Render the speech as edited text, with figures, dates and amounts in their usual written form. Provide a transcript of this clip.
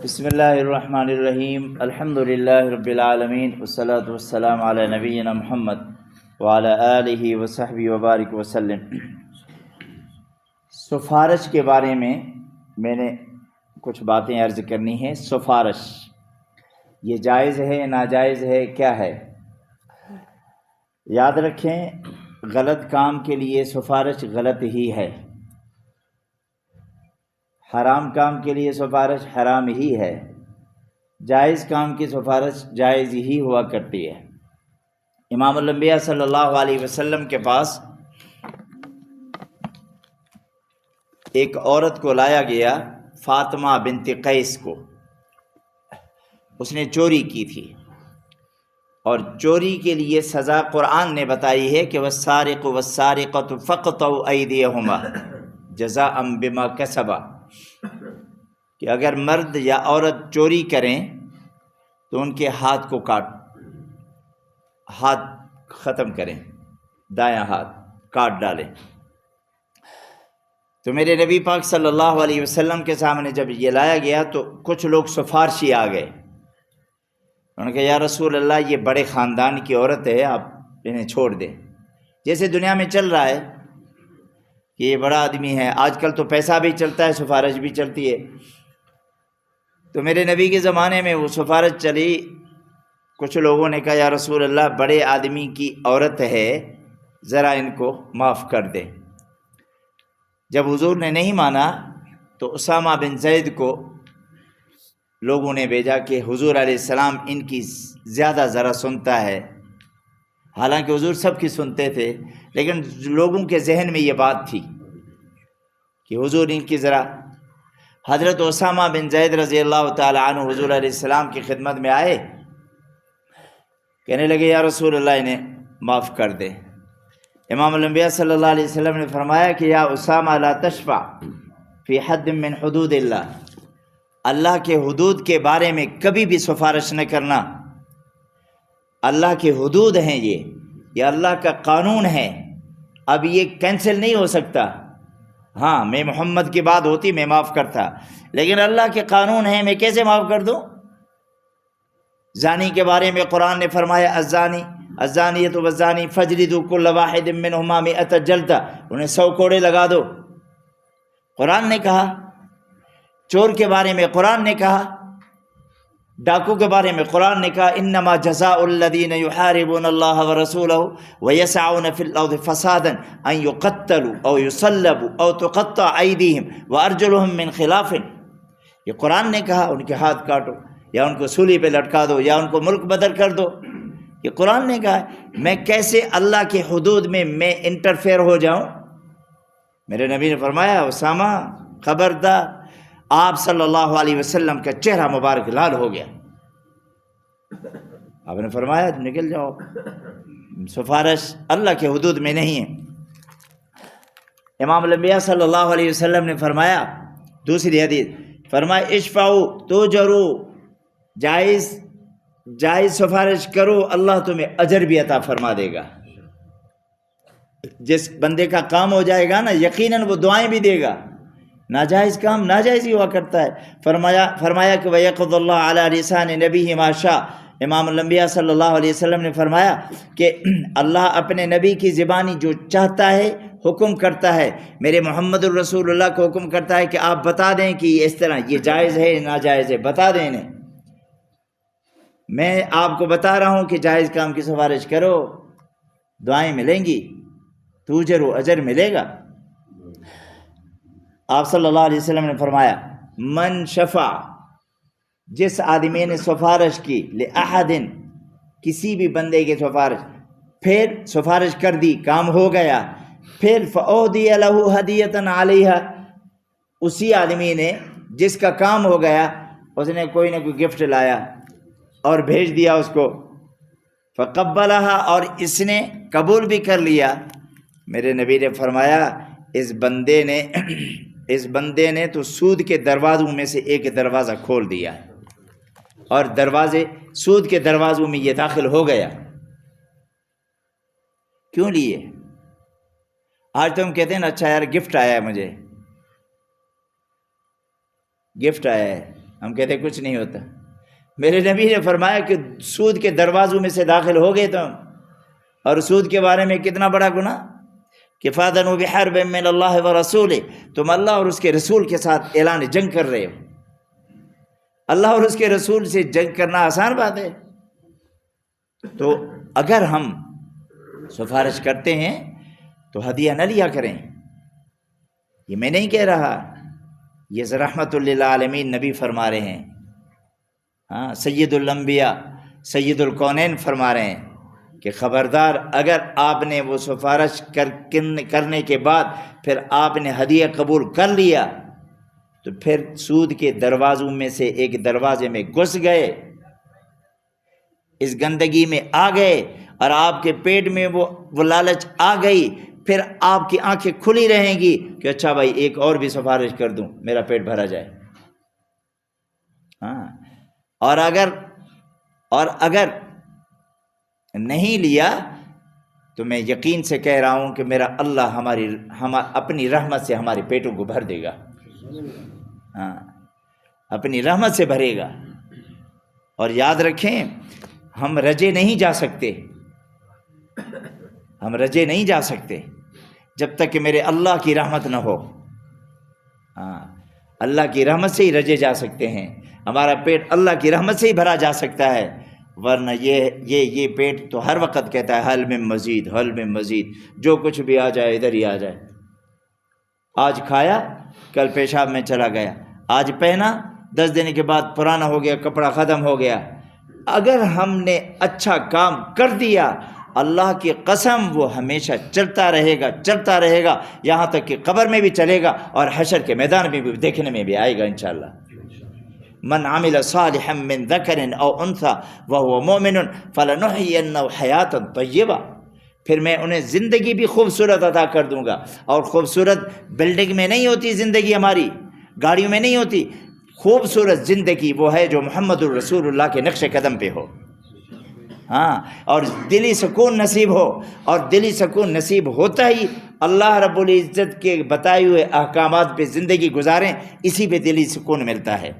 بسم اللہ الرحمن الرحیم الحمد للہ رب العالمین والصلاة والسلام علی نبینا محمد وعلی آلہ وصحبہ وبارک وسلم۔ سفارش کے بارے میں نے کچھ باتیں عرض کرنی ہیں۔ سفارش یہ جائز ہے ناجائز ہے کیا ہے؟ یاد رکھیں، غلط کام کے لیے سفارش غلط ہی ہے، حرام کام کے لیے سفارش حرام ہی ہے، جائز کام کی سفارش جائز ہی ہوا کرتی ہے۔ امام الانبیاء صلی اللہ علیہ وسلم کے پاس ایک عورت کو لایا گیا، فاطمہ بنت قیس کو۔ اس نے چوری کی تھی، اور چوری کے لیے سزا قرآن نے بتائی ہے کہ والسارق والسارقۃ فاقطعوا ایدیہما جزاء بما کسبا، کہ اگر مرد یا عورت چوری کریں تو ان کے ہاتھ کو ہاتھ ختم کریں، دایاں ہاتھ کاٹ ڈالیں۔ تو میرے نبی پاک صلی اللہ علیہ وسلم کے سامنے جب یہ لایا گیا تو کچھ لوگ سفارشی آ گئے۔ انہوں نے کہا یا رسول اللہ، یہ بڑے خاندان کی عورت ہے، آپ انہیں چھوڑ دیں۔ جیسے دنیا میں چل رہا ہے کہ یہ بڑا آدمی ہے، آج کل تو پیسہ بھی چلتا ہے، سفارش بھی چلتی ہے۔ تو میرے نبی کے زمانے میں وہ سفارش چلی۔ کچھ لوگوں نے کہا یا رسول اللہ، بڑے آدمی کی عورت ہے، ذرا ان کو معاف کر دیں۔ جب حضور نے نہیں مانا تو اسامہ بن زید کو لوگوں نے بھیجا کہ حضور علیہ السلام ان کی زیادہ ذرا سنتا ہے۔ حالانکہ حضور سب کی سنتے تھے، لیکن لوگوں کے ذہن میں یہ بات تھی کہ حضور ان کی ذرا۔ حضرت اسامہ بن زید رضی اللہ تعالی عنہ حضور علیہ السلام کی خدمت میں آئے، کہنے لگے یا رسول اللہ، انہیں معاف کر دیں۔ امام الانبیاء صلی اللہ علیہ وسلم نے فرمایا کہ یا اسامہ لا تشفع فی حد من حدود اللہ، اللہ کے حدود کے بارے میں کبھی بھی سفارش نہ کرنا۔ اللہ کے حدود ہیں، یہ اللہ کا قانون ہے، اب یہ کینسل نہیں ہو سکتا۔ ہاں، میں محمد کی بات ہوتی میں معاف کرتا، لیکن اللہ کے قانون ہیں، میں کیسے معاف کر دوں؟ زانی کے بارے میں قرآن نے فرمایا الزانیۃ والزانی فاجلدوا کل واحد منہما 100 جلدہ، انہیں 100 کوڑے لگا دو۔ قرآن نے کہا۔ چور کے بارے میں قرآن نے کہا، ڈاکو کے بارے میں قرآن نے کہا انما جزاء الذین یحاربون اللہ ورسولہ ویسعون فی الارض فسادا ان یقتلوا او یصلبوا او تقطع ایدیہم وارجلہم من خلاف۔ یہ قرآن نے کہا ان کے ہاتھ کاٹو، یا ان کو سولی پہ لٹکا دو، یا ان کو ملک بدر کر دو۔ یہ قرآن نے کہا، میں کیسے اللہ کے حدود میں انٹرفیئر ہو جاؤں؟ میرے نبی نے فرمایا اسامہ خبردار۔ آپ صلی اللہ علیہ وسلم کا چہرہ مبارک لال ہو گیا۔ آپ نے فرمایا نکل جاؤ، سفارش اللہ کے حدود میں نہیں ہے۔ امام الانبیاء صلی اللہ علیہ وسلم نے فرمایا، دوسری حدیث فرمایا اشفعوا تؤجروا، جائز سفارش کرو، اللہ تمہیں اجر بھی عطا فرما دے گا۔ جس بندے کا کام ہو جائے گا نا، یقیناً وہ دعائیں بھی دے گا۔ ناجائز کام ناجائز ہی ہوا کرتا ہے۔ فرمایا کہ وَيَقْضِ اللَّهُ عَلَى لِسَانِ نَبِيِّهِ مَا شَاءَ، امام الانبیاء صلی اللہ علیہ وسلم نے فرمایا کہ اللہ اپنے نبی کی زبانی جو چاہتا ہے حکم کرتا ہے۔ میرے محمد الرسول اللہ کو حکم کرتا ہے کہ آپ بتا دیں کہ اس طرح یہ جائز ہے ناجائز ہے، بتا دیں انہیں۔ میں آپ کو بتا رہا ہوں کہ جائز کام کی سفارش کرو، دعائیں ملیں گی، توجر و اجر ملے گا۔ آپ صلی اللہ علیہ وسلم نے فرمایا من شفع، جس آدمی نے سفارش کی لأحد، کسی بھی بندے کی سفارش، پھر سفارش کر دی، کام ہو گیا، پھر فأودی لہ ہدیۃ علیہ، اسی آدمی نے جس کا کام ہو گیا اس نے کوئی نہ کوئی گفٹ لایا اور بھیج دیا اس کو، فقبلہا، اور اس نے قبول بھی کر لیا۔ میرے نبی نے فرمایا اس بندے نے تو سود کے دروازوں میں سے ایک دروازہ کھول دیا، اور سود کے دروازوں میں یہ داخل ہو گیا۔ کیوں لیے؟ آج تو ہم کہتے ہیں نا اچھا یار گفٹ آیا ہے، مجھے گفٹ آیا ہے، ہم کہتے کچھ نہیں ہوتا. میرے نبی نے فرمایا کہ سود کے دروازوں میں سے داخل ہو گئے تم، اور سود کے بارے میں کتنا بڑا گناہ کہ فَأَذَنُوا بِحَرْبٍ مِّنَ اللَّهِ وَرَسُولِهِ، تم اللہ اور اس کے رسول کے ساتھ اعلان جنگ کر رہے ہو. اللہ اور اس کے رسول سے جنگ کرنا آسان بات ہے. تو اگر ہم سفارش کرتے ہیں تو ہدیہ نہ لیا کریں. یہ میں نہیں کہہ رہا، یہ رحمت للعالمین نبی فرما رہے ہیں. ہاں، سید الانبیاء سید الکونین فرما رہے ہیں کہ خبردار اگر آپ نے وہ سفارش کرنے کے بعد پھر آپ نے ہدیہ قبول کر لیا تو پھر سود کے دروازوں میں سے ایک دروازے میں گھس گئے، اس گندگی میں آ گئے، اور آپ کے پیٹ میں وہ لالچ آ گئی. پھر آپ کی آنکھیں کھلی رہیں گی کہ اچھا بھائی ایک اور بھی سفارش کر دوں میرا پیٹ بھرا جائے. ہاں، اور اگر نہیں لیا تو میں یقین سے کہہ رہا ہوں کہ میرا اللہ اپنی رحمت سے ہمارے پیٹوں کو بھر دے گا. ہاں، اپنی رحمت سے بھرے گا. اور یاد رکھیں، ہم رجے نہیں جا سکتے، ہم رجے نہیں جا سکتے جب تک کہ میرے اللہ کی رحمت نہ ہو. ہاں، اللہ کی رحمت سے ہی رجے جا سکتے ہیں. ہمارا پیٹ اللہ کی رحمت سے ہی بھرا جا سکتا ہے، ورنہ یہ پیٹ تو ہر وقت کہتا ہے حل میں مزید، حل میں مزید، جو کچھ بھی آ جائے ادھر ہی آ جائے. آج کھایا کل پیشاب میں چلا گیا، آج پہنا 10 دن کے بعد پرانا ہو گیا، کپڑا ختم ہو گیا. اگر ہم نے اچھا کام کر دیا، اللہ کی قسم وہ ہمیشہ چلتا رہے گا یہاں تک کہ قبر میں بھی چلے گا اور حشر کے میدان میں بھی دیکھنے میں بھی آئے گا انشاءاللہ. من عمل صالحا من ذکر او انثى وهو مؤمن فلنحيينه حیاتا طیبہ. پھر میں انہیں زندگی بھی خوبصورت عطا کر دوں گا. اور خوبصورت بلڈنگ میں نہیں ہوتی زندگی، ہماری گاڑیوں میں نہیں ہوتی. خوبصورت زندگی وہ ہے جو محمد الرسول اللہ کے نقش قدم پہ ہو. ہاں، اور دلی سکون نصیب ہو. اور دلی سکون نصیب ہوتا ہی اللہ رب العزت کے بتائے ہوئے احکامات پہ زندگی گزاریں، اسی پہ دلی سکون ملتا ہے.